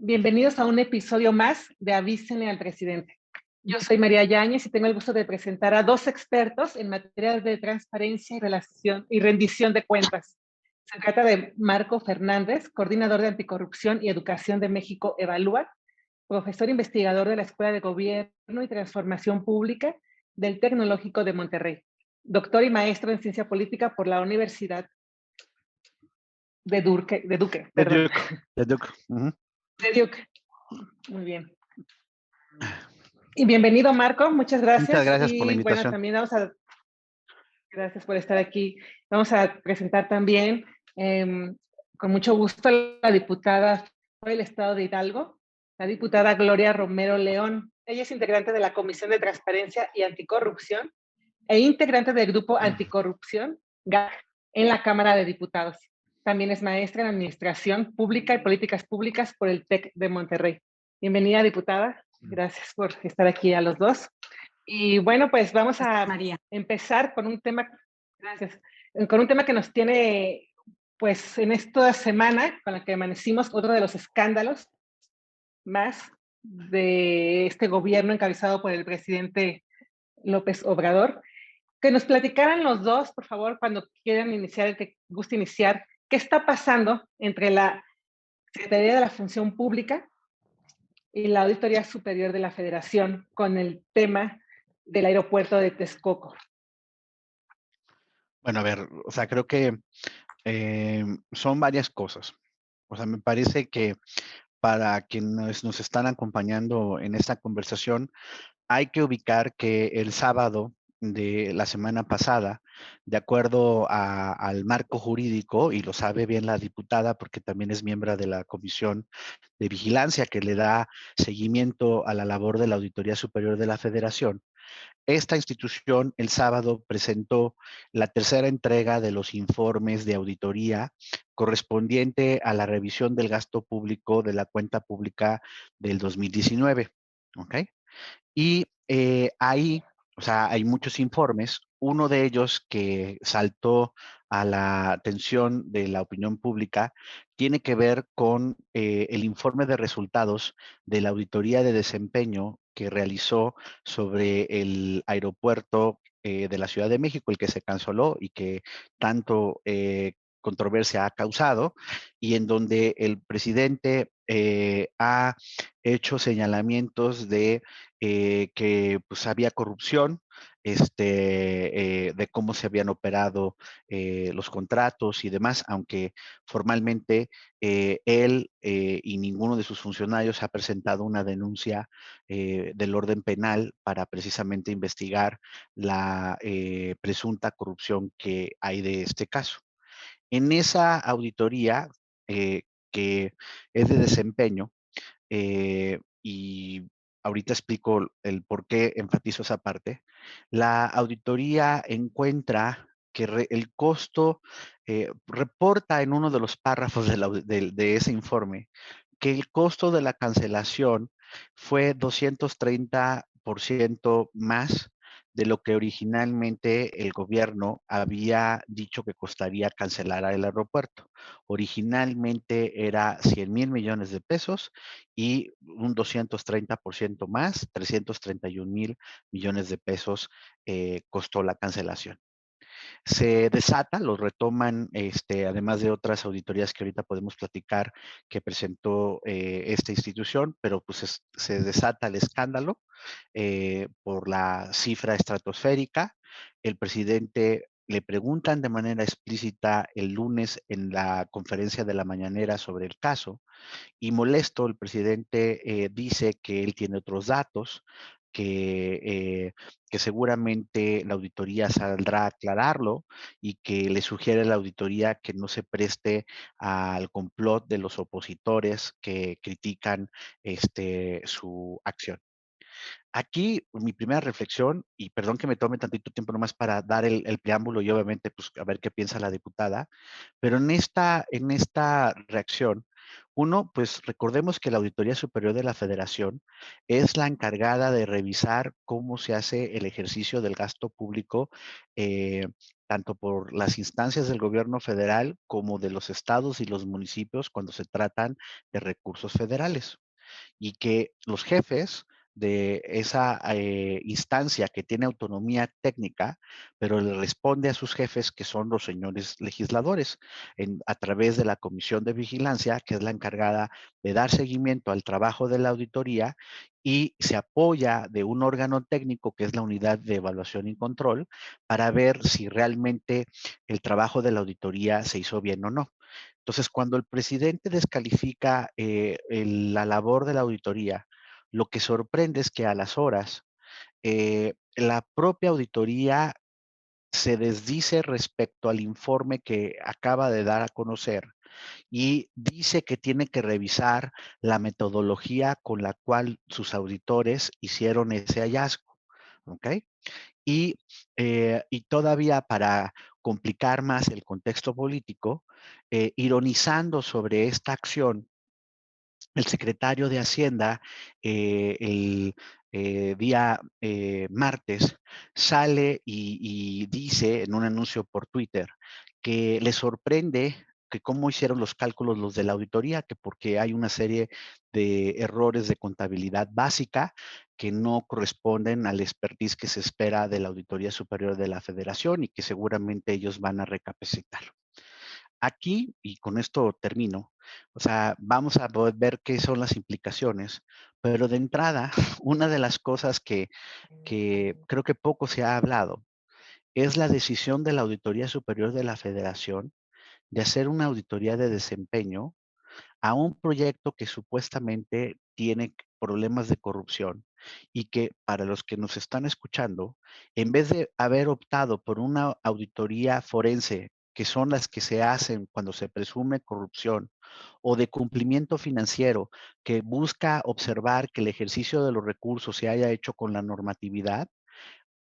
Bienvenidos a un episodio más de Avísenle al Presidente. Yo soy María Yáñez y tengo el gusto de presentar a dos expertos en materia de transparencia y rendición de cuentas. Se trata de Marco Fernández, coordinador de Anticorrupción y Educación de México Evalúa, profesor investigador de la Escuela de Gobierno y Transformación Pública del Tecnológico de Monterrey, doctor y maestro en Ciencia Política por la Universidad de Duque, De perdón, Duke, de Duke. Ujú. de Duke. Muy bien. Y bienvenido, Marco, muchas Muchas gracias. gracias por la Y bueno, invitación. también gracias por estar aquí. Vamos a presentar también, con mucho gusto, a la diputada del Estado de Hidalgo, la diputada Gloria Romero León. Ella es integrante de la Comisión de Transparencia y Anticorrupción e integrante del Grupo Anticorrupción GAC en la Cámara de Diputados. También es maestra en Administración Pública y Políticas Públicas por el TEC de Monterrey. Bienvenida, diputada. Gracias por estar aquí a los dos. Y bueno, pues vamos Gracias, a María. empezar con un tema, gracias, con un tema que nos tiene, pues en esta semana, con la que amanecimos, otro de los escándalos más de este gobierno encabezado por el presidente López Obrador. Que nos platicaran los dos, por favor, cuando quieran iniciar, el que guste iniciar, qué está pasando entre la Secretaría de la Función Pública y la Auditoría Superior de la Federación con el tema del aeropuerto de Texcoco. Bueno, a ver, o sea, creo que son varias cosas. O sea, me parece que para quienes nos están acompañando en esta conversación, hay que ubicar que el sábado de la semana pasada, de acuerdo al marco jurídico, y lo sabe bien la diputada porque también es miembro de la Comisión de Vigilancia que le da seguimiento a la labor de la Auditoría Superior de la Federación, esta institución el sábado presentó la tercera entrega de los informes de auditoría correspondiente a la revisión del gasto público de la cuenta pública del 2019. ¿Ok? Y ahí, o sea, hay muchos informes. Uno de ellos que saltó a la atención de la opinión pública tiene que ver con el informe de resultados de la auditoría de desempeño que realizó sobre el aeropuerto de la Ciudad de México, el que se canceló y que tanto controversia ha causado, y en donde el presidente ha hecho señalamientos de que pues había corrupción, de cómo se habían operado los contratos y demás, aunque formalmente él y ninguno de sus funcionarios ha presentado una denuncia del orden penal para precisamente investigar la presunta corrupción que hay de este caso. En esa auditoría, que es de desempeño, y ahorita explico el por qué enfatizo esa parte. La auditoría encuentra que el costo, reporta en uno de los párrafos de ese informe, que el costo de la cancelación fue 230% más de lo que originalmente el gobierno había dicho que costaría cancelar el aeropuerto. Originalmente era 100,000 millones de pesos y un 230% más, 331,000 millones de pesos costó la cancelación. Se desata, lo retoman, además de otras auditorías que ahorita podemos platicar que presentó esta institución, pero pues se desata el escándalo por la cifra estratosférica. El presidente le preguntan de manera explícita el lunes en la conferencia de la mañanera sobre el caso y molesto, el presidente dice que él tiene otros datos, que, eh, que seguramente la auditoría saldrá a aclararlo y que le sugiere a la auditoría que no se preste al complot de los opositores que critican su acción. Aquí mi primera reflexión, y perdón que me tome tantito tiempo nomás para dar el preámbulo y obviamente pues a ver qué piensa la diputada, pero en esta reacción Uno, pues recordemos que la Auditoría Superior de la Federación es la encargada de revisar cómo se hace el ejercicio del gasto público, eh, tanto por las instancias del gobierno federal como de los estados y los municipios cuando se tratan de recursos federales. Y que los jefes de esa instancia que tiene autonomía técnica, pero le responde a sus jefes, que son los señores legisladores, a través de la Comisión de Vigilancia, que es la encargada de dar seguimiento al trabajo de la auditoría y se apoya de un órgano técnico, que es la Unidad de Evaluación y Control, para ver si realmente el trabajo de la auditoría se hizo bien o no. Entonces, cuando el presidente descalifica la labor de la auditoría, lo que sorprende es que a las horas la propia auditoría se desdice respecto al informe que acaba de dar a conocer y dice que tiene que revisar la metodología con la cual sus auditores hicieron ese hallazgo. ¿Ok? Y todavía para complicar más el contexto político, ironizando sobre esta acción, el secretario de Hacienda el día martes sale y dice en un anuncio por Twitter que le sorprende que cómo hicieron los cálculos los de la auditoría, que porque hay una serie de errores de contabilidad básica que no corresponden al expertise que se espera de la Auditoría Superior de la Federación y que seguramente ellos van a recapacitar. Aquí, y con esto termino, o sea, vamos a poder ver qué son las implicaciones, pero de entrada, una de las cosas que creo que poco se ha hablado es la decisión de la Auditoría Superior de la Federación de hacer una auditoría de desempeño a un proyecto que supuestamente tiene problemas de corrupción y que para los que nos están escuchando, en vez de haber optado por una auditoría forense, que son las que se hacen cuando se presume corrupción, o de cumplimiento financiero, que busca observar que el ejercicio de los recursos se haya hecho con la normatividad,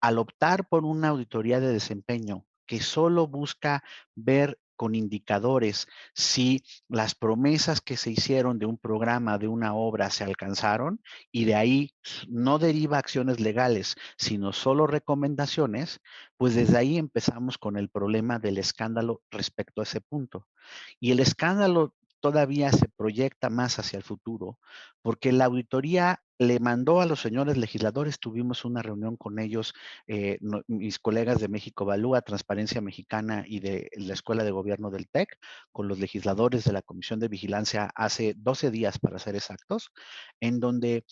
al optar por una auditoría de desempeño que solo busca ver con indicadores si las promesas que se hicieron de un programa, de una obra, se alcanzaron y de ahí no deriva acciones legales, sino solo recomendaciones, pues desde ahí empezamos con el problema del escándalo respecto a ese punto. Y el escándalo todavía se proyecta más hacia el futuro, porque la auditoría le mandó a los señores legisladores, tuvimos una reunión con ellos, mis colegas de México Evalúa, Transparencia Mexicana y de la Escuela de Gobierno del TEC, con los legisladores de la Comisión de Vigilancia hace 12 días, para ser exactos, en donde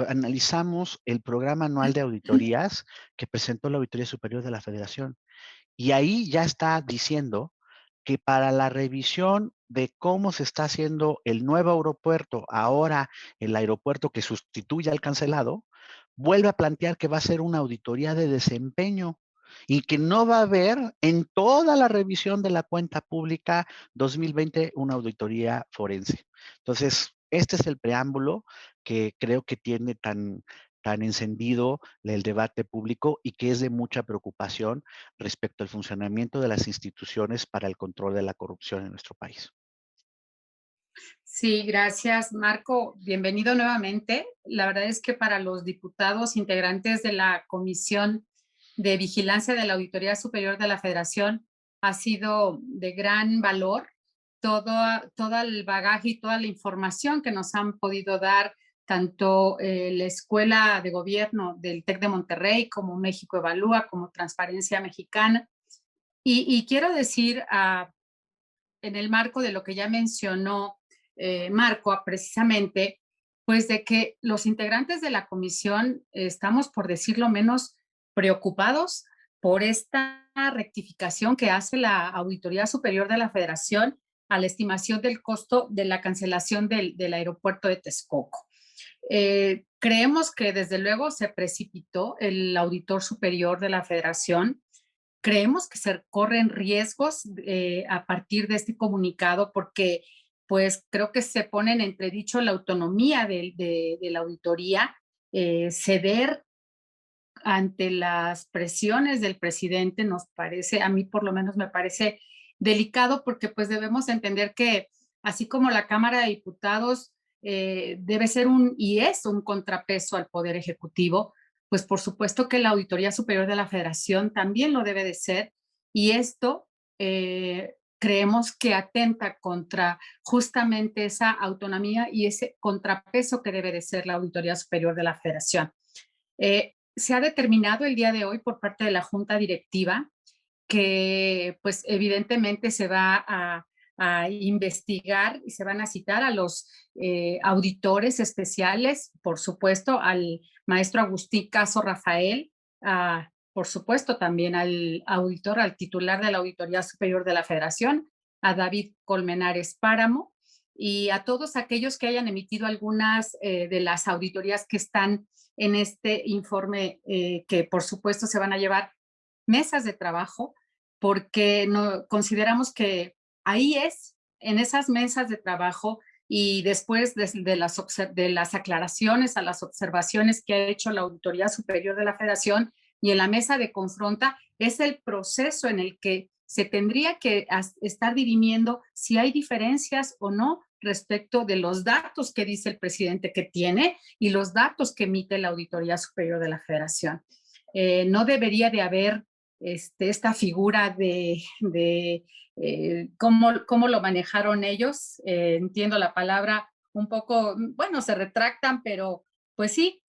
analizamos el programa anual de auditorías que presentó la Auditoría Superior de la Federación. Y ahí ya está diciendo que para la revisión de cómo se está haciendo el nuevo aeropuerto, ahora el aeropuerto que sustituye al cancelado, vuelve a plantear que va a ser una auditoría de desempeño y que no va a haber en toda la revisión de la cuenta pública 2020 una auditoría forense. Entonces, este es el preámbulo que creo que tiene tan encendido el debate público y que es de mucha preocupación respecto al funcionamiento de las instituciones para el control de la corrupción en nuestro país. Sí, gracias, Marco. Bienvenido nuevamente. La verdad es que para los diputados integrantes de la Comisión de Vigilancia de la Auditoría Superior de la Federación ha sido de gran valor todo el bagaje y toda la información que nos han podido dar tanto la Escuela de Gobierno del TEC de Monterrey como México Evalúa, como Transparencia Mexicana. Y quiero decir, en el marco de lo que ya mencionó Marco, precisamente, pues de que los integrantes de la comisión estamos, por decirlo menos, preocupados por esta rectificación que hace la Auditoría Superior de la Federación a la estimación del costo de la cancelación del aeropuerto de Texcoco. Creemos que desde luego se precipitó el auditor superior de la Federación. Creemos que se corren riesgos a partir de este comunicado porque pues creo que se pone en entredicho la autonomía de la auditoría, ceder ante las presiones del presidente nos parece, a mí por lo menos me parece delicado porque pues debemos entender que así como la Cámara de Diputados debe ser y es un contrapeso al Poder Ejecutivo, pues por supuesto que la Auditoría Superior de la Federación también lo debe de ser, y esto creemos que atenta contra justamente esa autonomía y ese contrapeso que debe de ser la Auditoría Superior de la Federación. Se ha determinado el día de hoy por parte de la Junta Directiva que pues evidentemente se va a investigar y se van a citar a los auditores especiales, por supuesto, al maestro Agustín Caso Rafael, por supuesto también al auditor, al titular de la Auditoría Superior de la Federación, a David Colmenares Páramo, y a todos aquellos que hayan emitido algunas de las auditorías que están en este informe, que por supuesto se van a llevar mesas de trabajo, porque no, consideramos que ahí es, en esas mesas de trabajo y después de las aclaraciones a las observaciones que ha hecho la Auditoría Superior de la Federación y en la mesa de confronta, es el proceso en el que se tendría que estar dirimiendo si hay diferencias o no respecto de los datos que dice el presidente que tiene y los datos que emite la Auditoría Superior de la Federación. No debería de haber esta figura de cómo lo manejaron ellos. Entiendo la palabra un poco, bueno, se retractan, pero pues sí,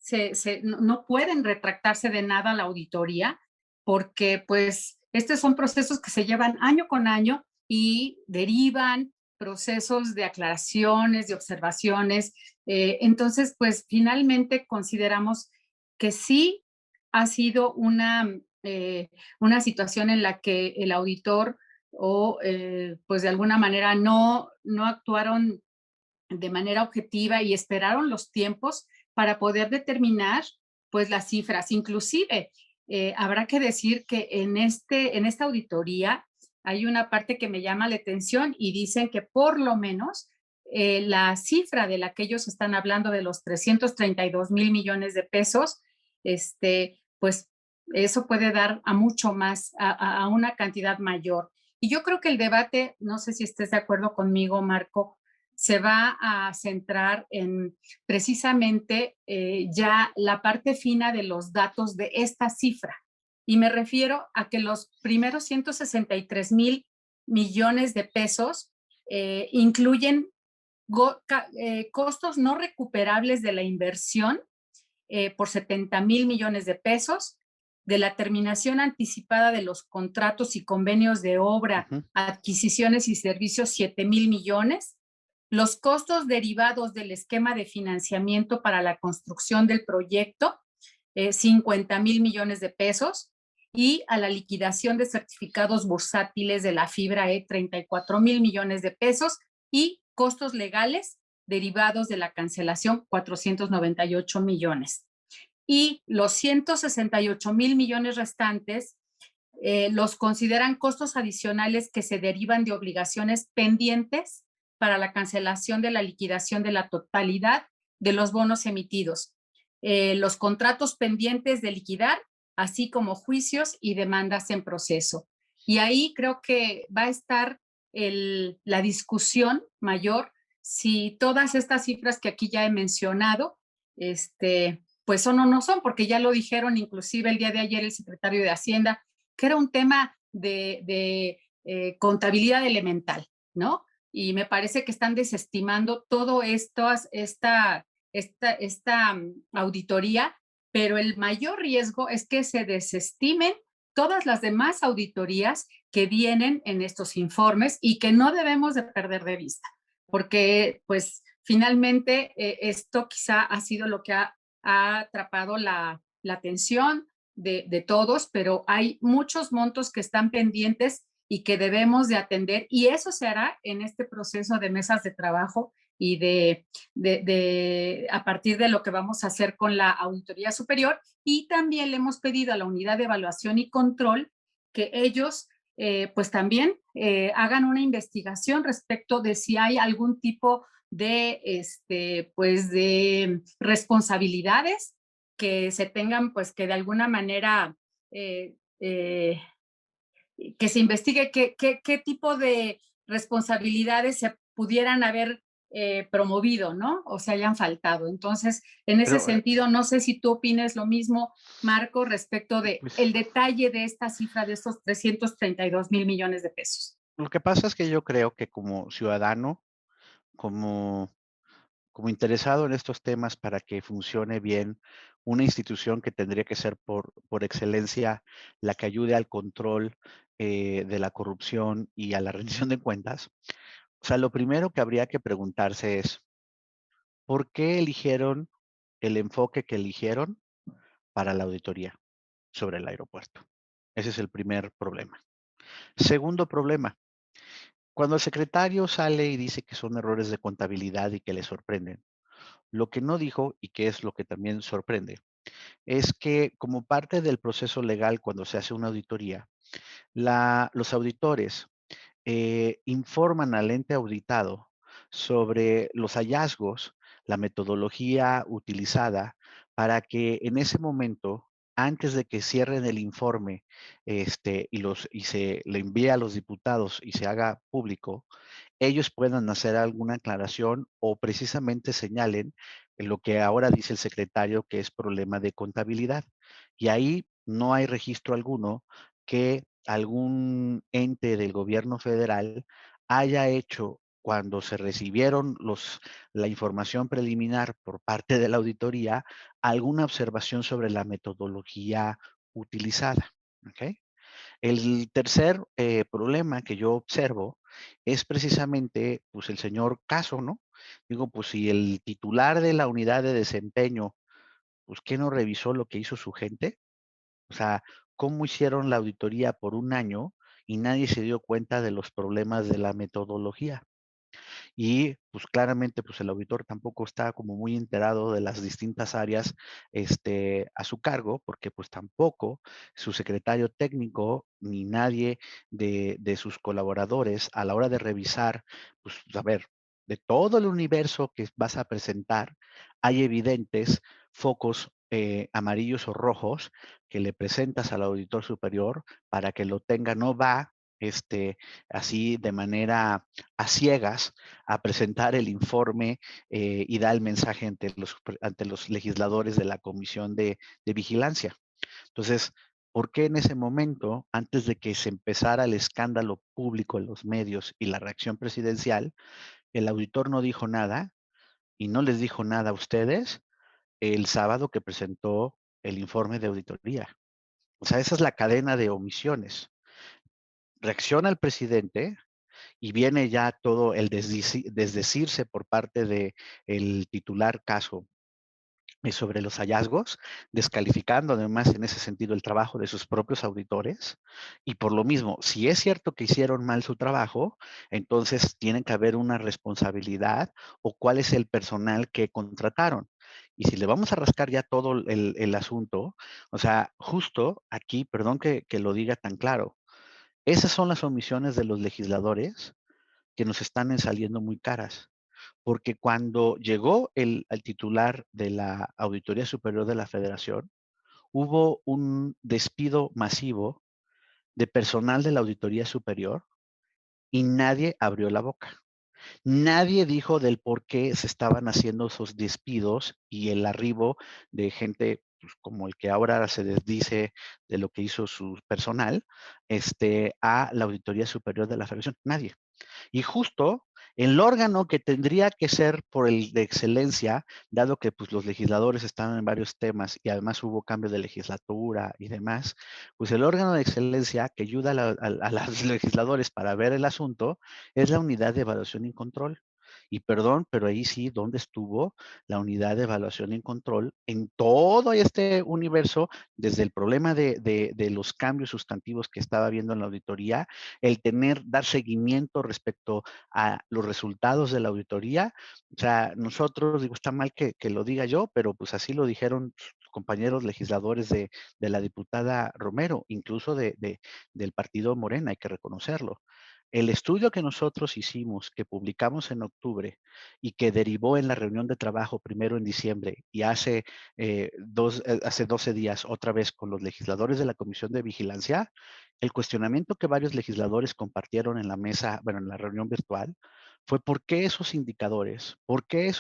no pueden retractarse de nada la auditoría, porque pues estos son procesos que se llevan año con año y derivan procesos de aclaraciones, de observaciones. Entonces, pues finalmente consideramos que sí ha sido una situación en la que el auditor o pues de alguna manera no actuaron de manera objetiva y esperaron los tiempos para poder determinar pues las cifras. Inclusive habrá que decir que en esta auditoría hay una parte que me llama la atención y dicen que por lo menos la cifra de la que ellos están hablando de los 332,000 millones de pesos, pues eso puede dar a mucho más, a una cantidad mayor. Y yo creo que el debate, no sé si estés de acuerdo conmigo, Marco, se va a centrar en precisamente ya la parte fina de los datos de esta cifra. Y me refiero a que los primeros 163,000 millones de pesos incluyen costos no recuperables de la inversión por 70,000 millones de pesos, de la terminación anticipada de los contratos y convenios de obra, adquisiciones y servicios, 7,000 millones, los costos derivados del esquema de financiamiento para la construcción del proyecto, 50,000 millones de pesos, y a la liquidación de certificados bursátiles de la fibra 34,000 millones de pesos, y costos legales derivados de la cancelación, 498 millones. Y los 168,000 millones restantes los consideran costos adicionales que se derivan de obligaciones pendientes para la cancelación de la liquidación de la totalidad de los bonos emitidos, los contratos pendientes de liquidar, así como juicios y demandas en proceso. Y ahí creo que va a estar la discusión mayor si todas estas cifras que aquí ya he mencionado, pues son o no son, porque ya lo dijeron inclusive el día de ayer el secretario de Hacienda, que era un tema de contabilidad elemental, ¿no? Y me parece que están desestimando todo esta auditoría, pero el mayor riesgo es que se desestimen todas las demás auditorías que vienen en estos informes y que no debemos de perder de vista, porque pues finalmente esto quizá ha sido lo que ha atrapado la atención de todos, pero hay muchos montos que están pendientes y que debemos de atender, y eso se hará en este proceso de mesas de trabajo y a partir de lo que vamos a hacer con la Auditoría Superior. Y también le hemos pedido a la Unidad de Evaluación y Control que ellos pues también hagan una investigación respecto de si hay algún tipo de pues de responsabilidades que se tengan, pues que de alguna manera que se investigue qué tipo de responsabilidades se pudieran haber promovido, ¿no? O se hayan faltado. Entonces, en ese Pero, sentido, no sé si tú opines lo mismo, Marco, respecto de pues, el detalle de esta cifra de estos 332,000 millones de pesos. lo que pasa es que yo creo que como ciudadano, como como interesado en estos temas para que funcione bien una institución que tendría que ser por excelencia la que ayude al control de la corrupción y a la rendición de cuentas. O sea, lo primero que habría que preguntarse es, ¿por qué eligieron el enfoque que eligieron para la auditoría sobre el aeropuerto? Ese es el primer problema. Segundo problema, cuando el secretario sale y dice que son errores de contabilidad y que le sorprenden, lo que no dijo, y que es lo que también sorprende, es que como parte del proceso legal cuando se hace una auditoría, los auditores informan al ente auditado sobre los hallazgos, la metodología utilizada para que en ese momento, antes de que cierren el informe y se le envíe a los diputados y se haga público, ellos puedan hacer alguna aclaración o precisamente señalen lo que ahora dice el secretario que es problema de contabilidad. Y ahí no hay registro alguno que algún ente del gobierno federal haya hecho cuando se recibieron la información preliminar por parte de la auditoría, alguna observación sobre la metodología utilizada. ¿Ok? El tercer problema que yo observo es precisamente, pues, el señor Caso, ¿no? Digo, pues, si el titular de la unidad de desempeño, pues, ¿qué no revisó lo que hizo su gente? O sea, ¿cómo hicieron la auditoría por un año y nadie se dio cuenta de los problemas de la metodología? Y pues claramente pues el auditor tampoco está como muy enterado de las distintas áreas a su cargo, porque pues tampoco su secretario técnico ni nadie de sus colaboradores a la hora de revisar, pues a ver, de todo el universo que vas a presentar, hay evidentes focos amarillos o rojos que le presentas al auditor superior para que lo tenga, no va así de manera a ciegas a presentar el informe y da el mensaje ante los legisladores de la Comisión de Vigilancia. Entonces, ¿por qué en ese momento, antes de que se empezara el escándalo público en los medios y la reacción presidencial, el auditor no dijo nada y no les dijo nada a ustedes el sábado que presentó el informe de auditoría? O sea, esa es la cadena de omisiones. Reacciona el presidente, y viene ya todo el desdecirse por parte de el titular Caso sobre los hallazgos, descalificando además en ese sentido el trabajo de sus propios auditores. Y por lo mismo, si es cierto que hicieron mal su trabajo, entonces tiene que haber una responsabilidad o cuál es el personal que contrataron. Y si le vamos a rascar ya todo el asunto, o sea, justo aquí, perdón que lo diga tan claro, esas son las omisiones de los legisladores que nos están saliendo muy caras. Porque cuando llegó al titular de la Auditoría Superior de la Federación, hubo un despido masivo de personal de la Auditoría Superior y nadie abrió la boca. Nadie dijo del por qué se estaban haciendo esos despidos y el arribo de gente pues, como el que ahora se desdice de lo que hizo su personal, a la Auditoría Superior de la Federación. Nadie. Y justo el órgano que tendría que ser por el de excelencia, dado que pues, los legisladores están en varios temas y además hubo cambio de legislatura y demás, pues el órgano de excelencia que ayuda a los legisladores para ver el asunto es la unidad de evaluación y control. Y perdón, pero ahí sí, ¿dónde estuvo la unidad de evaluación y control en todo este universo, desde el problema de los cambios sustantivos que estaba viendo en la auditoría, el dar seguimiento respecto a los resultados de la auditoría? O sea, nosotros, digo, está mal que lo diga yo, pero pues así lo dijeron compañeros legisladores de la diputada Romero, incluso del partido Morena, hay que reconocerlo. el estudio que nosotros hicimos, que publicamos en octubre y que derivó en la reunión de trabajo primero en diciembre y hace 12 días otra vez con los legisladores de la Comisión de Vigilancia, el cuestionamiento que varios legisladores compartieron en la mesa, bueno, en la reunión virtual, fue por qué esos indicadores, por qué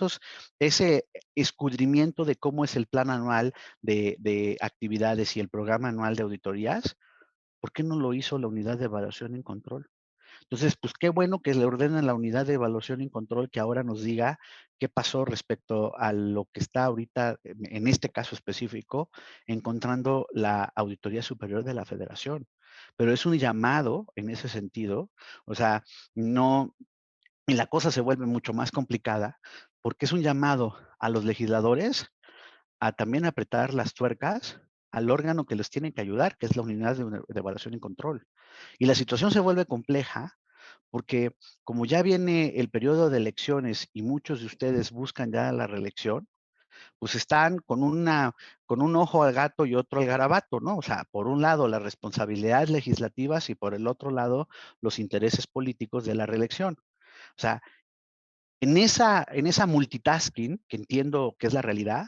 ese escudrimiento de cómo es el plan anual de actividades y el programa anual de auditorías, ¿por qué no lo hizo la unidad de evaluación y control? Entonces, pues qué bueno que le ordenen a la unidad de evaluación y control que ahora nos diga qué pasó respecto a lo que está ahorita, en este caso específico, encontrando la Auditoría Superior de la Federación. Pero es un llamado en ese sentido, o sea, no, y la cosa se vuelve mucho más complicada porque es un llamado a los legisladores a también apretar las tuercas al órgano que les tiene que ayudar, que es la unidad de evaluación y control. Y la situación se vuelve compleja porque como ya viene el periodo de elecciones y muchos de ustedes buscan ya la reelección, pues están con un ojo al gato y otro al garabato, ¿no? O sea, por un lado las responsabilidades legislativas y por el otro lado los intereses políticos de la reelección. O sea, en esa multitasking, que entiendo que es la realidad,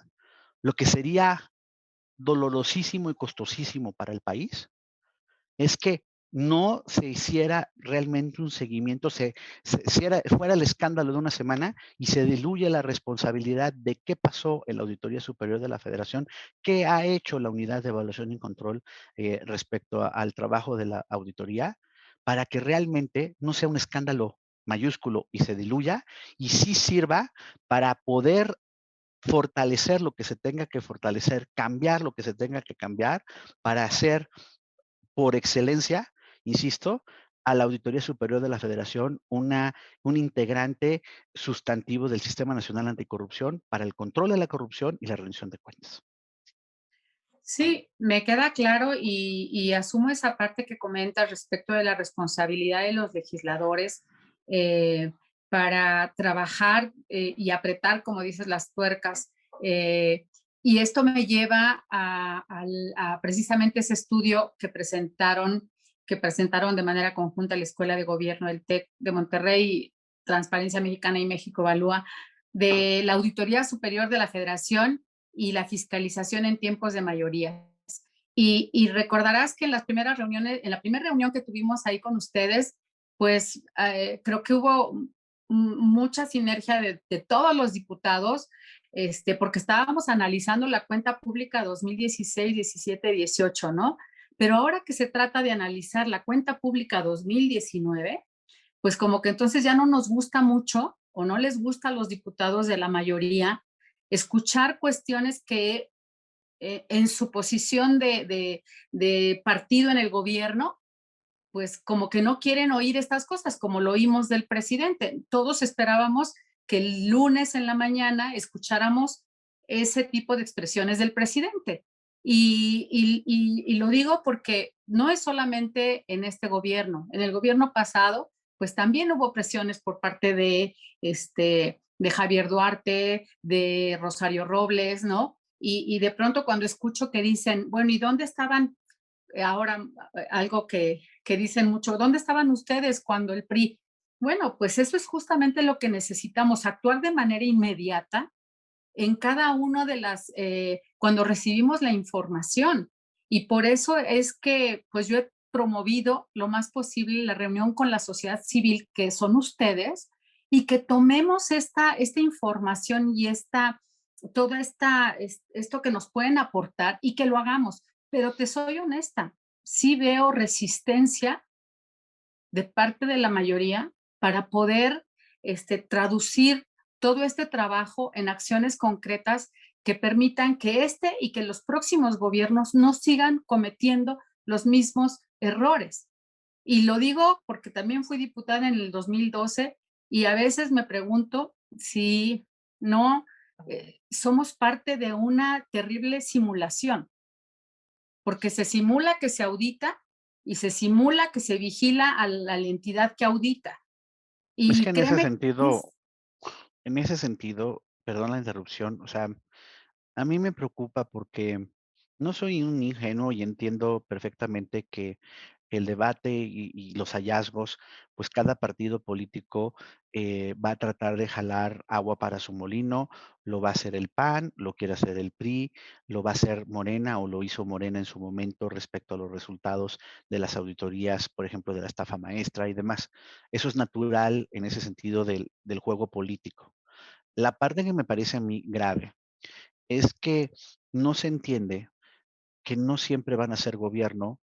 lo que sería dolorosísimo y costosísimo para el país es que no se hiciera realmente un seguimiento, fuera el escándalo de una semana y se diluye la responsabilidad de qué pasó en la Auditoría Superior de la Federación, qué ha hecho la Unidad de Evaluación y Control respecto al trabajo de la auditoría, para que realmente no sea un escándalo mayúsculo y se diluya y sí sirva para poder fortalecer lo que se tenga que fortalecer, cambiar lo que se tenga que cambiar para hacer por excelencia, insisto, a la Auditoría Superior de la Federación un integrante sustantivo del Sistema Nacional Anticorrupción para el control de la corrupción y la rendición de cuentas. Sí, me queda claro y asumo esa parte que comentas respecto de la responsabilidad de los legisladores eh, para trabajar y apretar, como dices, las tuercas. Y esto me lleva a precisamente ese estudio que presentaron de manera conjunta la Escuela de Gobierno del TEC de Monterrey, Transparencia Mexicana y México Evalúa, de la Auditoría Superior de la Federación y la fiscalización en tiempos de mayoría. Y recordarás que en las primeras reuniones, en la primera reunión que tuvimos ahí con ustedes, pues creo que hubo mucha sinergia de todos los diputados, porque estábamos analizando la cuenta pública 2016, 17, 18, ¿no? Pero ahora que se trata de analizar la cuenta pública 2019, pues como que entonces ya no nos gusta mucho o no les gusta a los diputados de la mayoría escuchar cuestiones que en su posición de partido en el gobierno, pues como que no quieren oír estas cosas, como lo oímos del presidente. Todos esperábamos que el lunes en la mañana escucháramos ese tipo de expresiones del presidente. Y lo digo porque no es solamente en este gobierno, en el gobierno pasado, pues también hubo presiones por parte de Javier Duarte, de Rosario Robles, ¿no? Y de pronto cuando escucho que dicen, bueno, ¿y dónde estaban ahora algo que dicen mucho, ¿dónde estaban ustedes cuando el PRI? Bueno, pues eso es justamente lo que necesitamos, actuar de manera inmediata en cada una de cuando recibimos la información. Y por eso es que, pues yo he promovido lo más posible la reunión con la sociedad civil, que son ustedes, y que tomemos esta información y esto que nos pueden aportar y que lo hagamos. Pero te soy honesta, sí veo resistencia de parte de la mayoría para poder traducir todo este trabajo en acciones concretas que permitan que y que los próximos gobiernos no sigan cometiendo los mismos errores. Y lo digo porque también fui diputada en el 2012 y a veces me pregunto si no somos parte de una terrible simulación, porque se simula que se audita y se simula que se vigila a la entidad que audita. Es que Y créeme, en ese sentido, perdón la interrupción, o sea, a mí me preocupa porque no soy un ingenuo y entiendo perfectamente que el debate y los hallazgos, pues cada partido político va a tratar de jalar agua para su molino. Lo va a hacer el PAN, lo quiere hacer el PRI, lo va a hacer Morena o lo hizo Morena en su momento respecto a los resultados de las auditorías, por ejemplo, de la estafa maestra y demás. Eso es natural en ese sentido del juego político. La parte que me parece a mí grave es que no se entiende que no siempre van a ser gobierno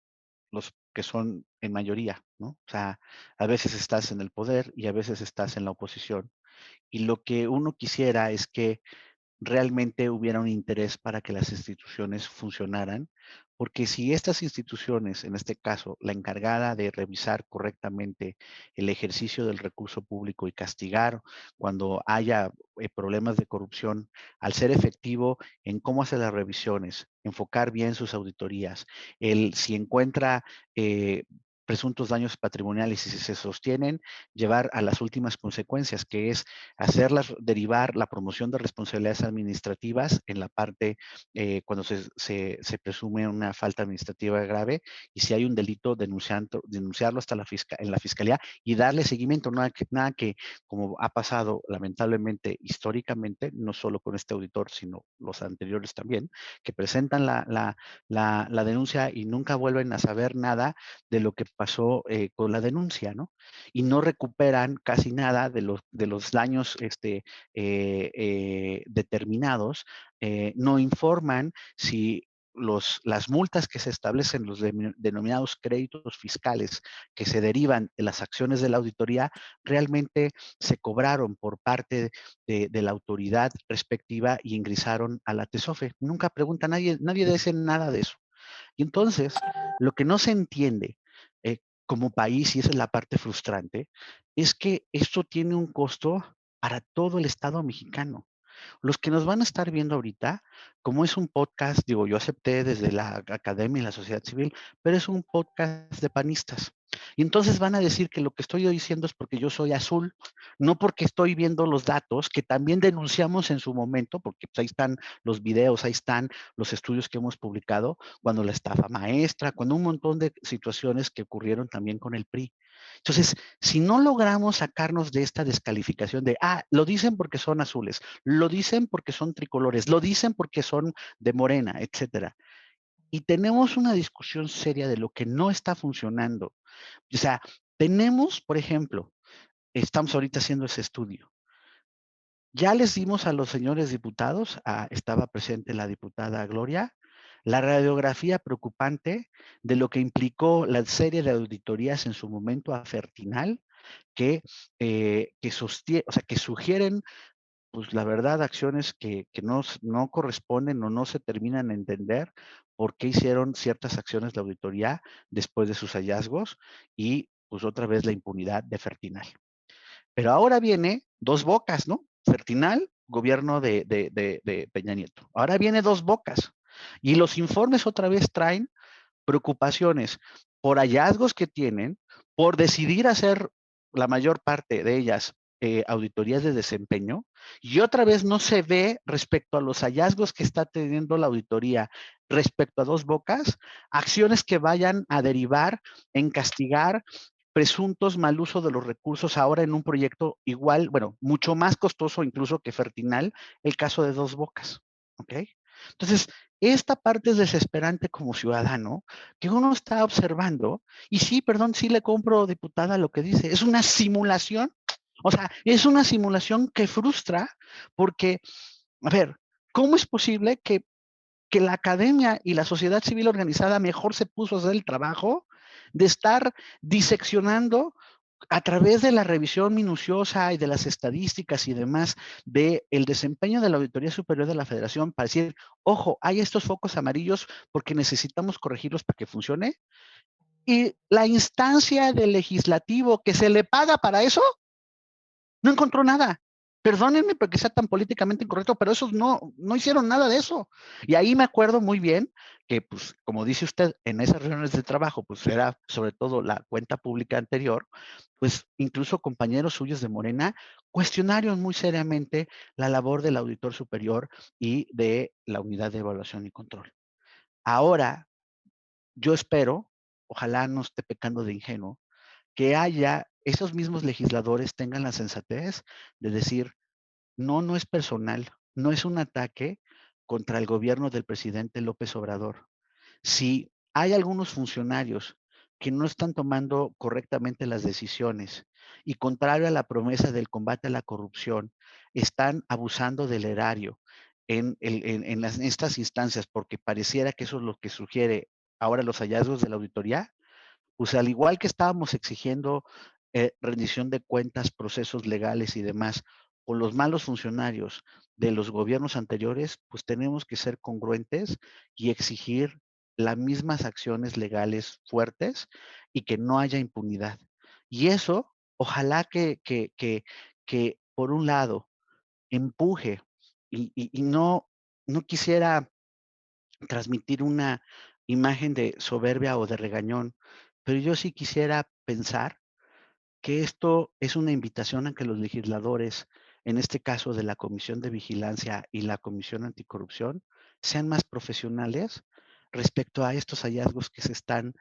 los que son en mayoría, ¿no? O sea, a veces estás en el poder y a veces estás en la oposición. Y lo que uno quisiera es que realmente hubiera un interés para que las instituciones funcionaran, porque si estas instituciones, en este caso, la encargada de revisar correctamente el ejercicio del recurso público y castigar cuando haya problemas de corrupción, al ser efectivo en cómo hace las revisiones, enfocar bien sus auditorías, si encuentra presuntos daños patrimoniales y si se sostienen, llevar a las últimas consecuencias, que es hacerlas derivar la promoción de responsabilidades administrativas en la parte cuando se presume una falta administrativa grave y si hay un delito, denunciarlo hasta en la fiscalía y darle seguimiento. Nada que, como ha pasado lamentablemente históricamente, no solo con este auditor, sino los anteriores también, que presentan la denuncia y nunca vuelven a saber nada de lo que pasó con la denuncia, ¿no? Y no recuperan casi nada de los daños determinados, no informan si las multas que se establecen, los denominados créditos fiscales que se derivan de las acciones de la auditoría, realmente se cobraron por parte de la autoridad respectiva y ingresaron a la TESOFE. Nunca pregunta nadie dice nada de eso. Y entonces, lo que no se entiende como país, y esa es la parte frustrante, es que esto tiene un costo para todo el Estado mexicano. Los que nos van a estar viendo ahorita, como es un podcast, digo, yo acepté desde la academia y la sociedad civil, pero es un podcast de panistas. Y entonces van a decir que lo que estoy diciendo es porque yo soy azul, no porque estoy viendo los datos que también denunciamos en su momento, porque pues, ahí están los videos, ahí están los estudios que hemos publicado, cuando la estafa maestra, cuando un montón de situaciones que ocurrieron también con el PRI. Entonces, si no logramos sacarnos de esta descalificación de, lo dicen porque son azules, lo dicen porque son tricolores, lo dicen porque son de Morena, etcétera. Y tenemos una discusión seria de lo que no está funcionando. O sea, tenemos, por ejemplo, estamos ahorita haciendo ese estudio. Ya les dimos a los señores diputados, estaba presente la diputada Gloria, la radiografía preocupante de lo que implicó la serie de auditorías en su momento a Fertinal, que sugieren, pues la verdad, acciones que no corresponden o no se terminan de entender por qué hicieron ciertas acciones de auditoría después de sus hallazgos y pues otra vez la impunidad de Fertinal. Pero ahora viene Dos Bocas, ¿no? Fertinal, gobierno de Peña Nieto. Ahora viene Dos Bocas. Y los informes otra vez traen preocupaciones por hallazgos que tienen, por decidir hacer la mayor parte de ellas auditorías de desempeño, y otra vez no se ve respecto a los hallazgos que está teniendo la auditoría respecto a Dos Bocas, acciones que vayan a derivar en castigar presuntos mal uso de los recursos ahora en un proyecto igual, bueno, mucho más costoso incluso que Fertinal, el caso de Dos Bocas, ¿ok? Entonces, esta parte es desesperante como ciudadano, que uno está observando, y sí, perdón, sí le compro, diputada, lo que dice, es una simulación, o sea, es una simulación que frustra, porque, a ver, ¿cómo es posible que la academia y la sociedad civil organizada mejor se puso a hacer el trabajo de estar diseccionando a través de la revisión minuciosa y de las estadísticas y demás del desempeño de la Auditoría Superior de la Federación para decir, ojo, hay estos focos amarillos porque necesitamos corregirlos para que funcione? Y la instancia del legislativo que se le paga para eso, no encontró nada. Perdónenme porque sea tan políticamente incorrecto, pero esos no hicieron nada de eso. Y ahí me acuerdo muy bien que, pues, como dice usted, en esas reuniones de trabajo, pues era sobre todo la cuenta pública anterior, pues incluso compañeros suyos de Morena cuestionaron muy seriamente la labor del auditor superior y de la unidad de evaluación y control. Ahora, yo espero, ojalá no esté pecando de ingenuo, que haya, esos mismos legisladores tengan la sensatez de decir, no, no es personal, no es un ataque contra el gobierno del presidente López Obrador. Si hay algunos funcionarios que no están tomando correctamente las decisiones y contrario a la promesa del combate a la corrupción, están abusando del erario en estas instancias, porque pareciera que eso es lo que sugiere ahora los hallazgos de la auditoría, pues al igual que estábamos exigiendo rendición de cuentas, procesos legales y demás con los malos funcionarios de los gobiernos anteriores, pues tenemos que ser congruentes y exigir las mismas acciones legales fuertes y que no haya impunidad. Y eso, ojalá que por un lado, empuje y no quisiera transmitir una imagen de soberbia o de regañón, pero yo sí quisiera pensar que esto es una invitación a que los legisladores, en este caso de la Comisión de Vigilancia y la Comisión Anticorrupción, sean más profesionales respecto a estos hallazgos que se están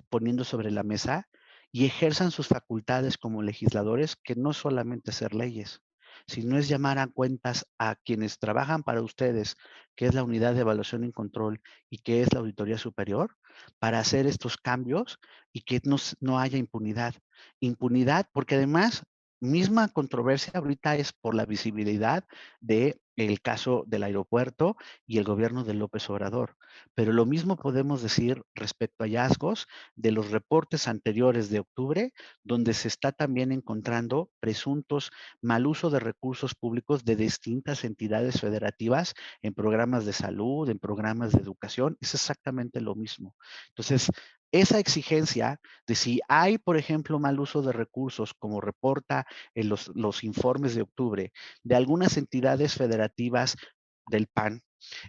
poniendo sobre la mesa y ejerzan sus facultades como legisladores, que no solamente hacer leyes, sino es llamar a cuentas a quienes trabajan para ustedes, que es la Unidad de Evaluación y Control y que es la Auditoría Superior, para hacer estos cambios y que no haya impunidad. Impunidad, porque además, misma controversia ahorita es por la visibilidad del caso del aeropuerto y el gobierno de López Obrador. Pero lo mismo podemos decir respecto a hallazgos de los reportes anteriores de octubre, donde se está también encontrando presuntos mal uso de recursos públicos de distintas entidades federativas en programas de salud, en programas de educación. Es exactamente lo mismo. Entonces, esa exigencia de si hay, por ejemplo, mal uso de recursos, como reporta en los informes de octubre, de algunas entidades federativas del PAN,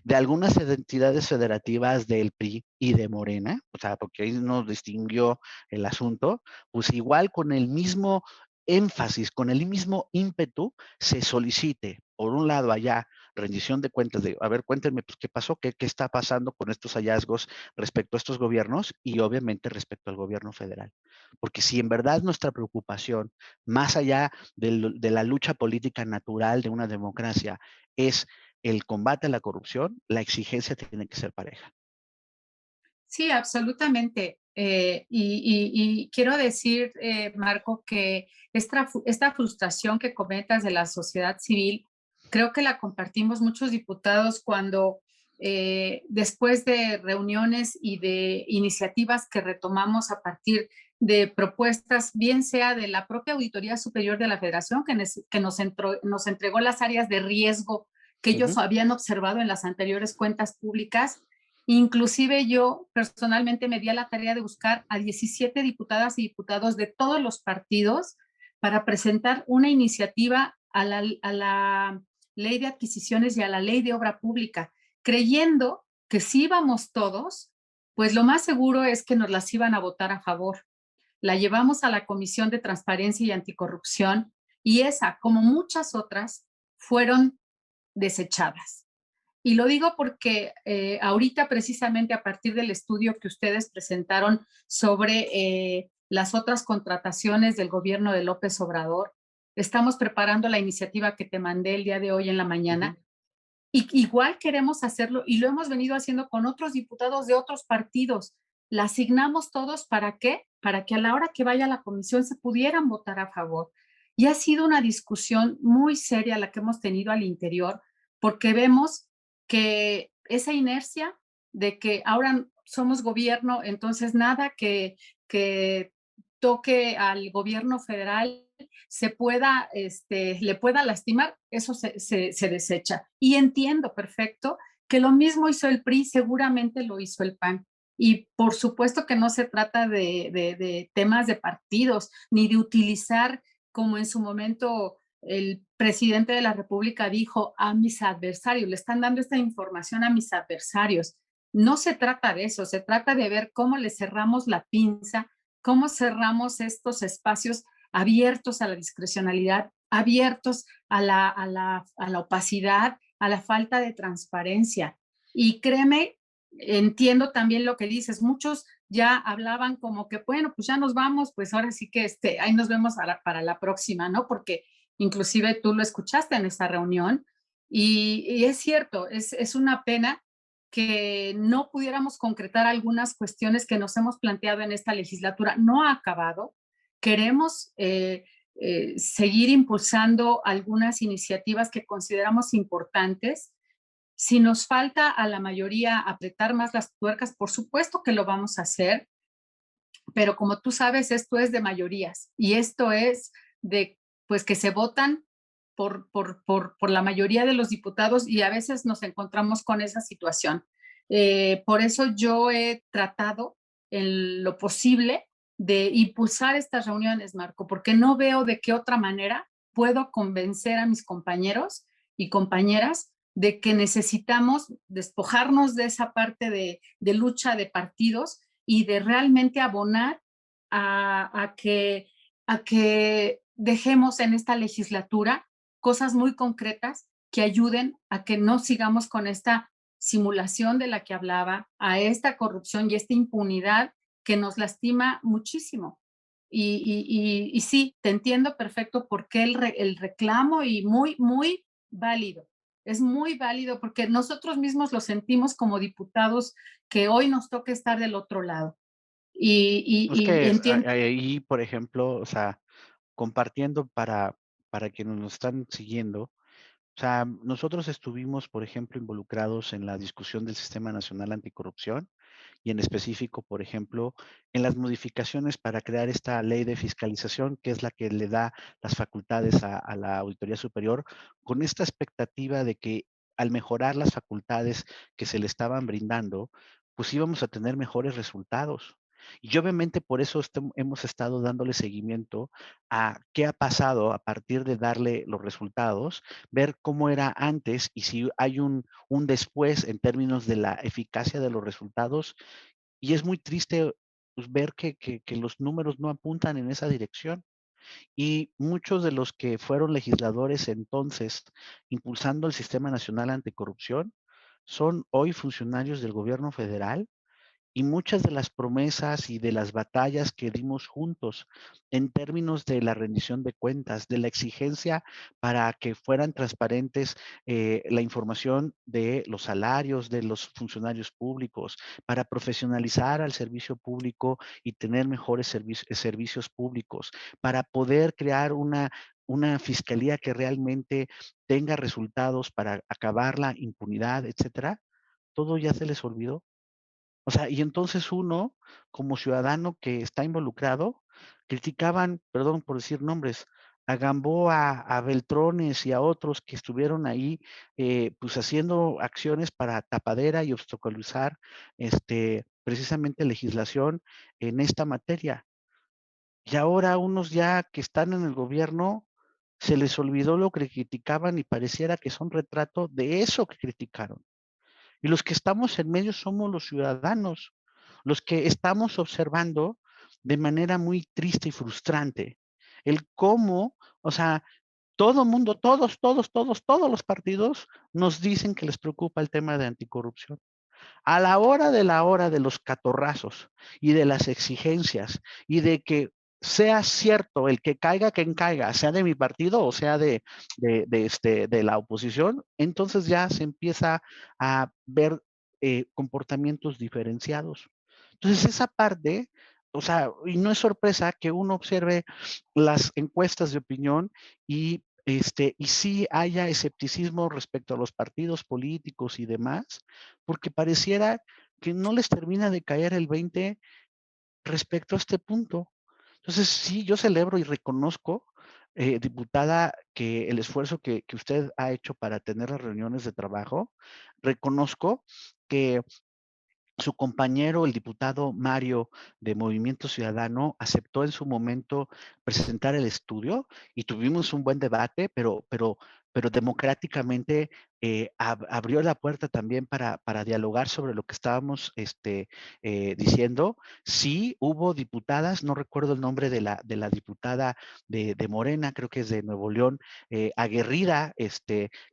de algunas entidades federativas del PRI y de Morena, o sea, porque ahí nos distinguió el asunto, pues igual con el mismo énfasis, con el mismo ímpetu, se solicite, por un lado allá, rendición de cuentas de, a ver, cuéntenme, pues, qué pasó, qué está pasando con estos hallazgos respecto a estos gobiernos y obviamente respecto al gobierno federal. Porque si en verdad nuestra preocupación, más allá de la lucha política natural de una democracia, es el combate a la corrupción, la exigencia tiene que ser pareja. Sí, absolutamente. Y quiero decir, Marco, que esta frustración que comentas de la sociedad civil, creo que la compartimos muchos diputados cuando después de reuniones y de iniciativas que retomamos a partir de propuestas, bien sea de la propia Auditoría Superior de la Federación, que nos entregó las áreas de riesgo que ellos habían observado en las anteriores cuentas públicas. Inclusive yo personalmente me di a la tarea de buscar a 17 diputadas y diputados de todos los partidos para presentar una iniciativa a la ley de adquisiciones y a la ley de obra pública, creyendo que si íbamos todos, pues lo más seguro es que nos las iban a votar a favor. La llevamos a la Comisión de Transparencia y Anticorrupción y esa, como muchas otras, fueron desechadas. Y lo digo porque ahorita precisamente a partir del estudio que ustedes presentaron sobre las otras contrataciones del gobierno de López Obrador, estamos preparando la iniciativa que te mandé el día de hoy en la mañana. Y igual queremos hacerlo y lo hemos venido haciendo con otros diputados de otros partidos. La asignamos todos ¿para qué? Para que a la hora que vaya a la comisión se pudieran votar a favor. Y ha sido una discusión muy seria la que hemos tenido al interior, porque vemos que esa inercia de que ahora somos gobierno, entonces nada que toque al gobierno federal le pueda lastimar, eso se desecha. Y entiendo perfecto que lo mismo hizo el PRI, seguramente lo hizo el PAN. Y por supuesto que no se trata de temas de partidos, ni de utilizar, como en su momento el presidente de la República dijo, a mis adversarios, le están dando esta información a mis adversarios. No se trata de eso, se trata de ver cómo le cerramos la pinza, cómo cerramos estos espacios abiertos a la discrecionalidad, abiertos a la opacidad, a la falta de transparencia. Y créeme, entiendo también lo que dices, muchos ya hablaban como que, bueno, pues ya nos vamos, pues ahora sí que ahí nos vemos para la próxima, ¿no? Porque inclusive tú lo escuchaste en esta reunión y es cierto, es una pena que no pudiéramos concretar algunas cuestiones que nos hemos planteado en esta legislatura. No ha acabado. Queremos seguir impulsando algunas iniciativas que consideramos importantes. Si nos falta a la mayoría apretar más las tuercas, por supuesto que lo vamos a hacer, pero como tú sabes, esto es de mayorías y esto es de, pues, que se votan por la mayoría de los diputados y a veces nos encontramos con esa situación. Por eso yo he tratado en lo posible de impulsar estas reuniones, Marco, porque no veo de qué otra manera puedo convencer a mis compañeros y compañeras de que necesitamos despojarnos de esa parte de lucha de partidos y de realmente abonar a que dejemos en esta legislatura cosas muy concretas que ayuden a que no sigamos con esta simulación de la que hablaba, a esta corrupción y esta impunidad que nos lastima muchísimo. Y sí, te entiendo perfecto por qué el reclamo y muy, muy válido. Es muy válido porque nosotros mismos lo sentimos como diputados que hoy nos toca estar del otro lado. Es Y que entiendo. ahí, por ejemplo, o sea, compartiendo para quienes nos están siguiendo, o sea, nosotros estuvimos, por ejemplo, involucrados en la discusión del Sistema Nacional Anticorrupción y en específico, por ejemplo, en las modificaciones para crear esta ley de fiscalización, que es la que le da las facultades a la Auditoría Superior, con esta expectativa de que al mejorar las facultades que se le estaban brindando, pues íbamos a tener mejores resultados. Y obviamente por eso hemos estado dándole seguimiento a qué ha pasado a partir de darle los resultados, ver cómo era antes y si hay un después en términos de la eficacia de los resultados. Y es muy triste pues, ver que los números no apuntan en esa dirección. Y muchos de los que fueron legisladores entonces impulsando el Sistema Nacional Anticorrupción son hoy funcionarios del gobierno federal y muchas de las promesas y de las batallas que dimos juntos en términos de la rendición de cuentas, de la exigencia para que fueran transparentes la información de los salarios de los funcionarios públicos, para profesionalizar al servicio público y tener mejores servicios públicos, para poder crear una fiscalía que realmente tenga resultados para acabar la impunidad, etcétera, todo ya se les olvidó. O sea, y entonces uno, como ciudadano que está involucrado, criticaban, perdón por decir nombres, a Gamboa, a Beltrones y a otros que estuvieron ahí, pues haciendo acciones para tapadera y obstaculizar, precisamente legislación en esta materia. Y ahora unos ya que están en el gobierno, se les olvidó lo que criticaban y pareciera que son retrato de eso que criticaron. Y los que estamos en medio somos los ciudadanos, los que estamos observando de manera muy triste y frustrante el cómo, o sea, todo mundo, todos los partidos nos dicen que les preocupa el tema de anticorrupción. A la hora de los catorrazos y de las exigencias y de que sea cierto el que caiga quien caiga, sea de mi partido o sea de la oposición, entonces ya se empieza a ver comportamientos diferenciados. Entonces esa parte, o sea, y no es sorpresa que uno observe las encuestas de opinión y sí haya escepticismo respecto a los partidos políticos y demás, porque pareciera que no les termina de caer el 20 respecto a este punto. Entonces, sí, yo celebro y reconozco, diputada, que el esfuerzo que usted ha hecho para tener las reuniones de trabajo, reconozco que su compañero, el diputado Mario de Movimiento Ciudadano, aceptó en su momento presentar el estudio y tuvimos un buen debate, pero democráticamente abrió la puerta también para dialogar sobre lo que estábamos diciendo. Sí, hubo diputadas, no recuerdo el nombre de la diputada de Morena, creo que es de Nuevo León, aguerrida,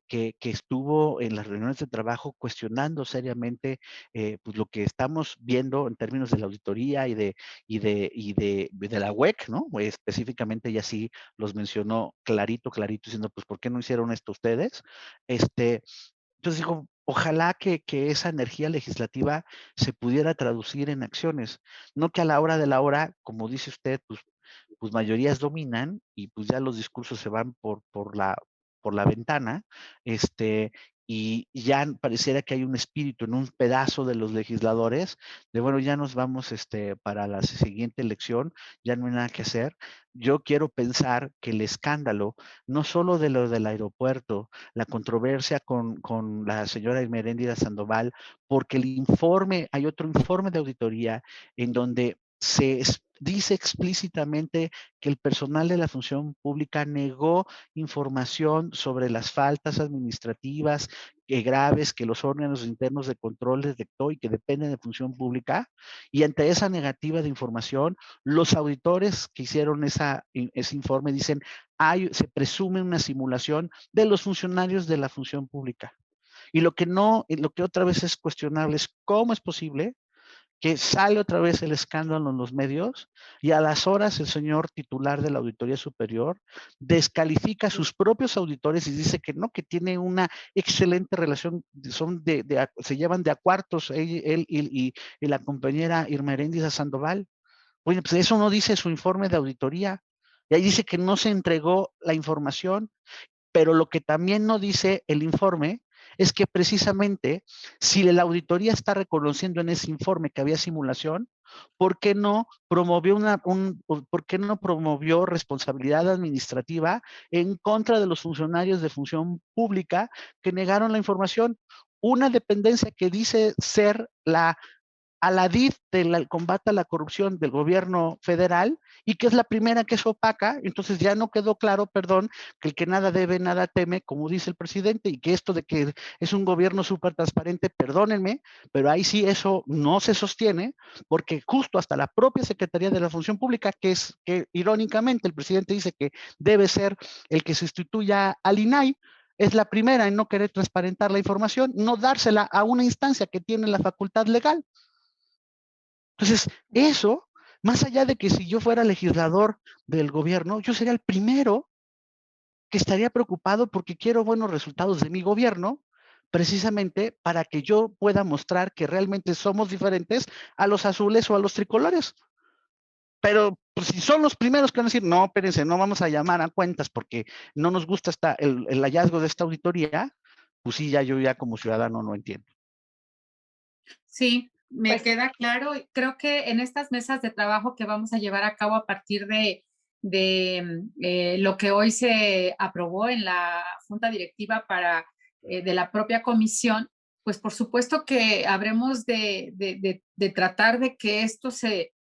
que estuvo en las reuniones de trabajo cuestionando seriamente pues lo que estamos viendo en términos de la auditoría y de la UEC, ¿no? Específicamente ella sí los mencionó clarito, diciendo, pues, ¿por qué no hicieron esto ustedes? Entonces digo, ojalá que esa energía legislativa se pudiera traducir en acciones, no que a la hora de la hora, como dice usted, pues mayorías dominan y pues ya los discursos se van por la ventana, y ya pareciera que hay un espíritu en un pedazo de los legisladores de, bueno, ya nos vamos para la siguiente elección, ya no hay nada que hacer. Yo quiero pensar que el escándalo, no solo de lo del aeropuerto, la controversia con la señora Irmeréndira Sandoval, porque el informe, hay otro informe de auditoría en donde se dice explícitamente que el personal de la función pública negó información sobre las faltas administrativas graves que los órganos internos de control detectó y que dependen de función pública. Y ante esa negativa de información, los auditores que hicieron ese informe dicen, se presume una simulación de los funcionarios de la función pública. Y lo que otra vez es cuestionable es cómo es posible que sale otra vez el escándalo en los medios y a las horas el señor titular de la Auditoría Superior descalifica a sus propios auditores y dice que no, que tiene una excelente relación, se llevan de a cuartos él y la compañera Irma Heréndira Sandoval. Oye, pues eso no dice su informe de auditoría. Y ahí dice que no se entregó la información, pero lo que también no dice el informe es que precisamente si la auditoría está reconociendo en ese informe que había simulación, ¿por qué no promovió responsabilidad administrativa en contra de los funcionarios de función pública que negaron la información? Una dependencia que dice ser a la DIF del combate a la corrupción del gobierno federal y que es la primera que es opaca, entonces ya no quedó claro, perdón, que el que nada debe, nada teme, como dice el presidente, y que esto de que es un gobierno súper transparente, perdónenme, pero ahí sí eso no se sostiene, porque justo hasta la propia Secretaría de la Función Pública, que irónicamente el presidente dice que debe ser el que sustituya al INAI, es la primera en no querer transparentar la información, no dársela a una instancia que tiene la facultad legal. Entonces, eso, más allá de que si yo fuera legislador del gobierno, yo sería el primero que estaría preocupado porque quiero buenos resultados de mi gobierno, precisamente para que yo pueda mostrar que realmente somos diferentes a los azules o a los tricolores. Pero pues, si son los primeros que van a decir, no, espérense, no vamos a llamar a cuentas porque no nos gusta el hallazgo de esta auditoría, pues sí, yo como ciudadano no entiendo. Sí, me queda claro. Creo que en estas mesas de trabajo que vamos a llevar a cabo a partir de lo que hoy se aprobó en la Junta Directiva de la propia comisión, pues por supuesto que habremos de tratar de que esto se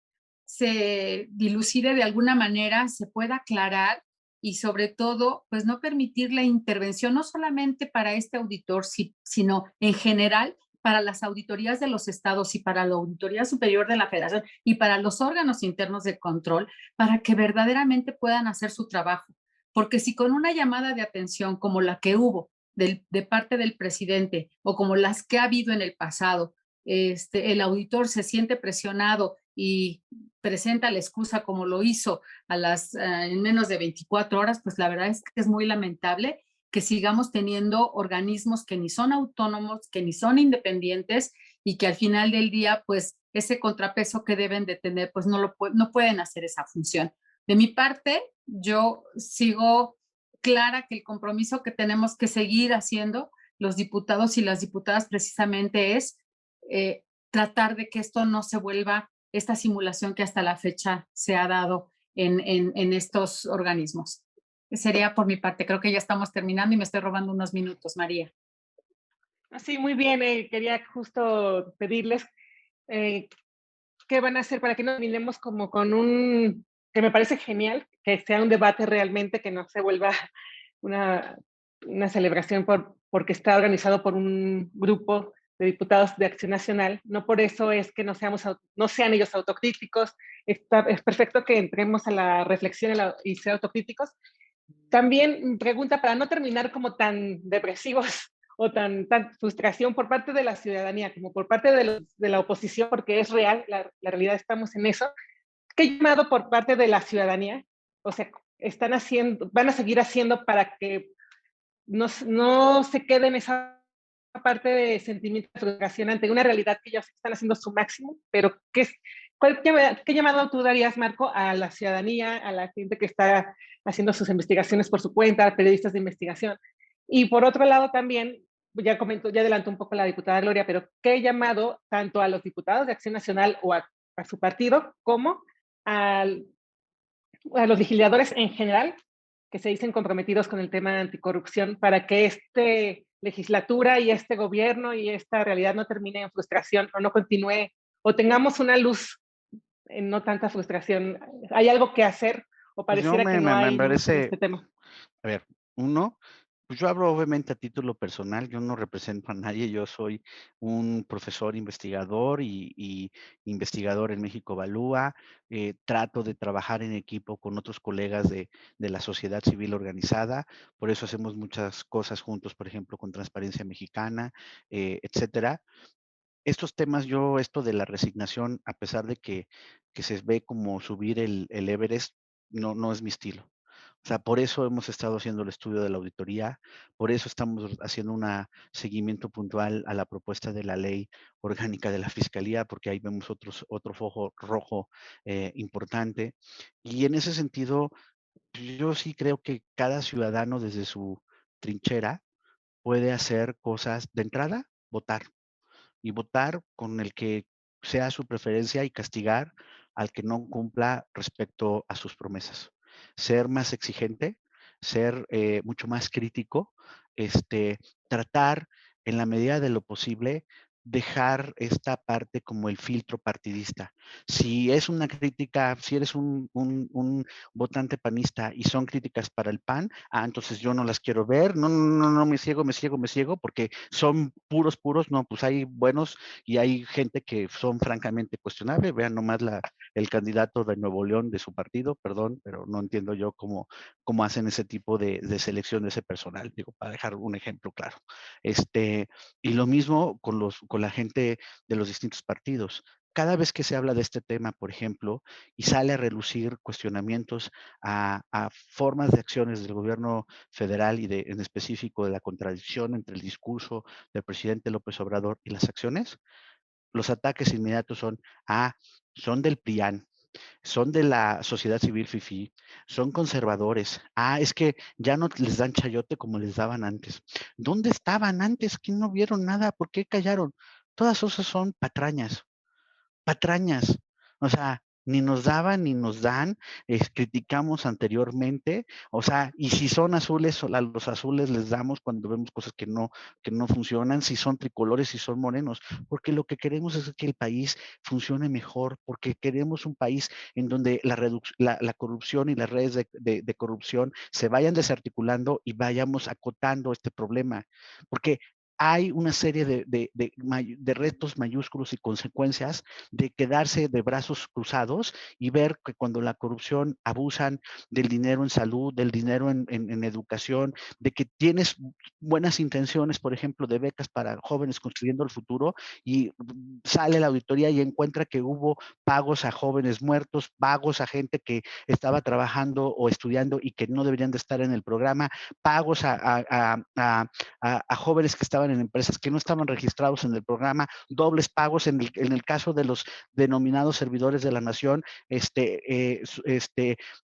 dilucide de alguna manera, se pueda aclarar y sobre todo, pues no permitir la intervención no solamente para este auditor, sino en general para las auditorías de los estados y para la Auditoría Superior de la Federación y para los órganos internos de control, para que verdaderamente puedan hacer su trabajo. Porque si con una llamada de atención como la que hubo de parte del presidente o como las que ha habido en el pasado, el auditor se siente presionado y presenta la excusa como lo hizo en menos de 24 horas, pues la verdad es que es muy lamentable que sigamos teniendo organismos que ni son autónomos, que ni son independientes y que al final del día, pues ese contrapeso que deben de tener, pues no pueden hacer esa función. De mi parte, yo sigo clara que el compromiso que tenemos que seguir haciendo los diputados y las diputadas precisamente es tratar de que esto no se vuelva esta simulación que hasta la fecha se ha dado en estos organismos. Sería por mi parte. Creo que ya estamos terminando y me estoy robando unos minutos, María. Sí, muy bien. Quería justo pedirles qué van a hacer para que no terminemos como con que me parece genial, que sea un debate realmente, que no se vuelva una celebración porque está organizado por un grupo de diputados de Acción Nacional. No por eso es que no sean ellos autocríticos. Es perfecto que entremos a la reflexión y ser autocríticos, También pregunta, para no terminar como tan depresivos o tan frustración por parte de la ciudadanía como por parte de la oposición, porque es real, la realidad estamos en eso. ¿Qué llamado por parte de la ciudadanía? O sea, van a seguir haciendo para que no se quede en esa parte de sentimiento de frustración ante una realidad que ellos están haciendo su máximo, pero ¿qué llamado tú darías, Marco, a la ciudadanía, a la gente que está haciendo sus investigaciones por su cuenta, periodistas de investigación? Y por otro lado también, ya adelantó un poco la diputada Gloria, pero ¿qué llamado tanto a los diputados de Acción Nacional o a su partido como al a los legisladores en general que se dicen comprometidos con el tema de anticorrupción para que esta legislatura y este gobierno y esta realidad no termine en frustración o no continúe o tengamos una luz en no tanta frustración? ¿Hay algo que hacer o Pues yo pareciera que no me hay luz en parece, este tema? a ver, uno, pues yo hablo obviamente a título personal, yo no represento a nadie, yo soy un profesor investigador y investigador en México Evalúa, trato de trabajar en equipo con otros colegas de la sociedad civil organizada, por eso hacemos muchas cosas juntos, por ejemplo, con Transparencia Mexicana, etcétera. Estos temas, esto de la resignación, a pesar de que se ve como subir el Everest, no es mi estilo. O sea, por eso hemos estado haciendo el estudio de la auditoría, por eso estamos haciendo un seguimiento puntual a la propuesta de la ley orgánica de la Fiscalía, porque ahí vemos otro foco rojo importante. Y en ese sentido, yo sí creo que cada ciudadano desde su trinchera puede hacer cosas de entrada, votar y votar con el que sea su preferencia y castigar al que no cumpla respecto a sus promesas. Ser más exigente, ser mucho más crítico, tratar en la medida de lo posible dejar esta parte como el filtro partidista. Si es una crítica, si eres un votante panista y son críticas para el PAN, entonces yo no las quiero ver, no, me ciego, porque son puros, no, pues hay buenos y hay gente que son francamente cuestionables. Vean nomás el candidato de Nuevo León de su partido, perdón, pero no entiendo yo cómo hacen ese tipo de selección de ese personal, digo, para dejar un ejemplo claro. Y lo mismo con la gente de los distintos partidos. Cada vez que se habla de este tema, por ejemplo, y sale a relucir cuestionamientos a formas de acciones del gobierno federal y en específico de la contradicción entre el discurso del presidente López Obrador y las acciones, los ataques inmediatos son del PRIAN, son de la sociedad civil fifí, son conservadores. Es que ya no les dan chayote como les daban antes. ¿Dónde estaban antes? ¿Que no vieron nada? ¿Por qué callaron? Todas esas son patrañas. O sea, ni nos daban ni nos dan, criticamos anteriormente, o sea, y si son azules, a los azules les damos cuando vemos cosas que no funcionan, si son tricolores, si son morenos, porque lo que queremos es que el país funcione mejor, porque queremos un país en donde la corrupción y las redes de corrupción se vayan desarticulando y vayamos acotando este problema, porque hay una serie de retos mayúsculos y consecuencias de quedarse de brazos cruzados y ver que cuando la corrupción abusan del dinero en salud, del dinero en educación, de que tienes buenas intenciones, por ejemplo, de becas para jóvenes construyendo el futuro y sale la auditoría y encuentra que hubo pagos a jóvenes muertos, pagos a gente que estaba trabajando o estudiando y que no deberían de estar en el programa, pagos a jóvenes que estaban en empresas que no estaban registrados en el programa, dobles pagos en el caso de los denominados servidores de la nación,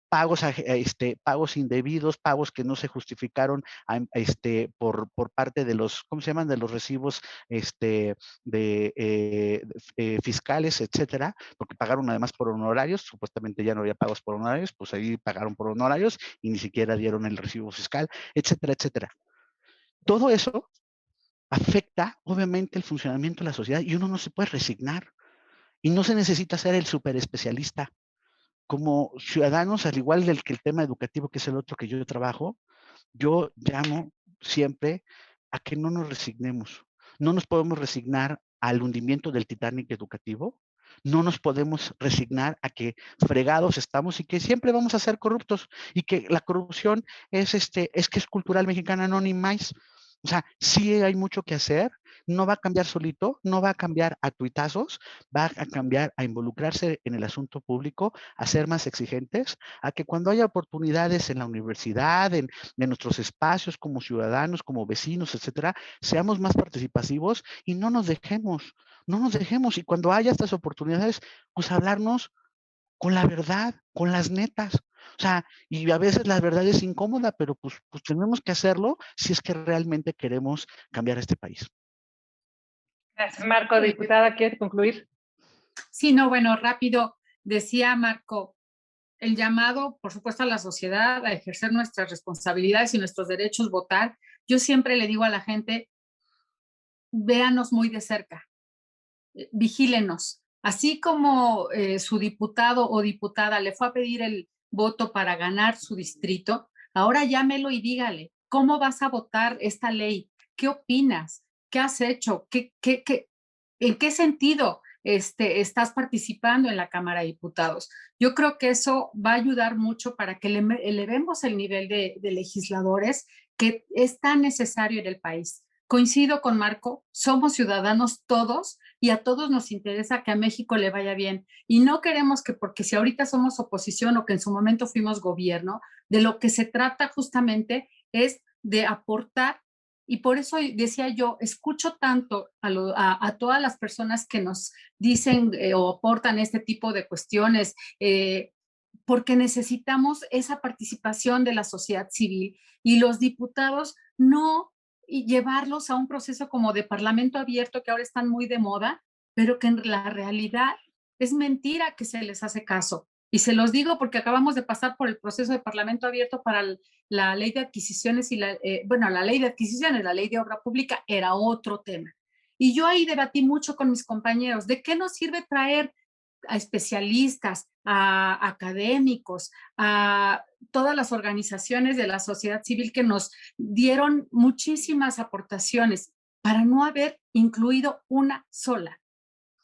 pagos indebidos, pagos que no se justificaron por parte de los, ¿cómo se llaman? De los recibos fiscales, etcétera, porque pagaron además por honorarios, supuestamente ya no había pagos por honorarios, pues ahí pagaron por honorarios y ni siquiera dieron el recibo fiscal, etcétera, etcétera. Todo eso afecta obviamente el funcionamiento de la sociedad y uno no se puede resignar. Y no se necesita ser el súper especialista. Como ciudadanos, al igual del que el tema educativo, que es el otro que yo trabajo, yo llamo siempre a que no nos resignemos. No nos podemos resignar al hundimiento del Titanic educativo, No nos podemos resignar a que fregados estamos y que siempre vamos a ser corruptos y que la corrupción es que es cultural mexicana, no ni más. O sea, sí hay mucho que hacer, no va a cambiar solito, no va a cambiar a tuitazos, va a cambiar a involucrarse en el asunto público, a ser más exigentes, a que cuando haya oportunidades en la universidad, en nuestros espacios como ciudadanos, como vecinos, etcétera, seamos más participativos y no nos dejemos. No nos dejemos, y cuando haya estas oportunidades, pues hablarnos con la verdad, con las netas. O sea, y a veces la verdad es incómoda, pero pues tenemos que hacerlo si es que realmente queremos cambiar este país. Gracias, Marco. Diputada, ¿quiere concluir? Sí, no, bueno, rápido. Decía Marco, el llamado, por supuesto, a la sociedad a ejercer nuestras responsabilidades y nuestros derechos, votar. Yo siempre le digo a la gente, véanos muy de cerca, vigílenos. Así como su diputado o diputada le fue a pedir el voto para ganar su distrito, ahora llámelo y dígale, ¿cómo vas a votar esta ley? ¿Qué opinas? ¿Qué has hecho? ¿En qué sentido estás participando en la Cámara de Diputados? Yo creo que eso va a ayudar mucho para que elevemos el nivel de legisladores que es tan necesario en el país. Coincido con Marco, somos ciudadanos todos y a todos nos interesa que a México le vaya bien. Y no queremos que porque si ahorita somos oposición o que en su momento fuimos gobierno, de lo que se trata justamente es de aportar. Y por eso decía yo, escucho tanto a todas las personas que nos dicen o aportan este tipo de cuestiones, porque necesitamos esa participación de la sociedad civil y los diputados no y llevarlos a un proceso como de parlamento abierto que ahora están muy de moda, pero que en la realidad es mentira que se les hace caso. Y se los digo porque acabamos de pasar por el proceso de parlamento abierto para la ley de adquisiciones y la ley de adquisiciones, la ley de obra pública era otro tema. Y yo ahí debatí mucho con mis compañeros, ¿de qué nos sirve traer a especialistas, a académicos, a todas las organizaciones de la sociedad civil que nos dieron muchísimas aportaciones para no haber incluido una sola?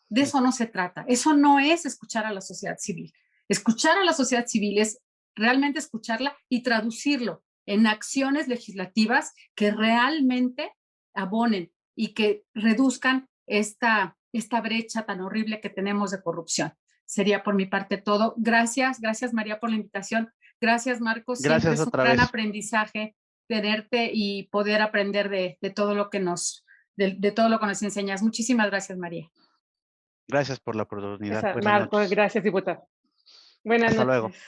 De eso no se trata. Eso no es escuchar a la sociedad civil. Escuchar a la sociedad civil es realmente escucharla y traducirlo en acciones legislativas que realmente abonen y que reduzcan esta brecha tan horrible que tenemos de corrupción. Sería por mi parte todo. Gracias, gracias María por la invitación. Gracias Marcos, siempre Gracias es un otra gran vez. aprendizaje tenerte y poder aprender de todo lo que de todo lo que nos enseñas. Muchísimas gracias María. Gracias por la oportunidad. Gracias, Buenas Marco. noches. Gracias, diputada. Buenas Hasta luego. noches.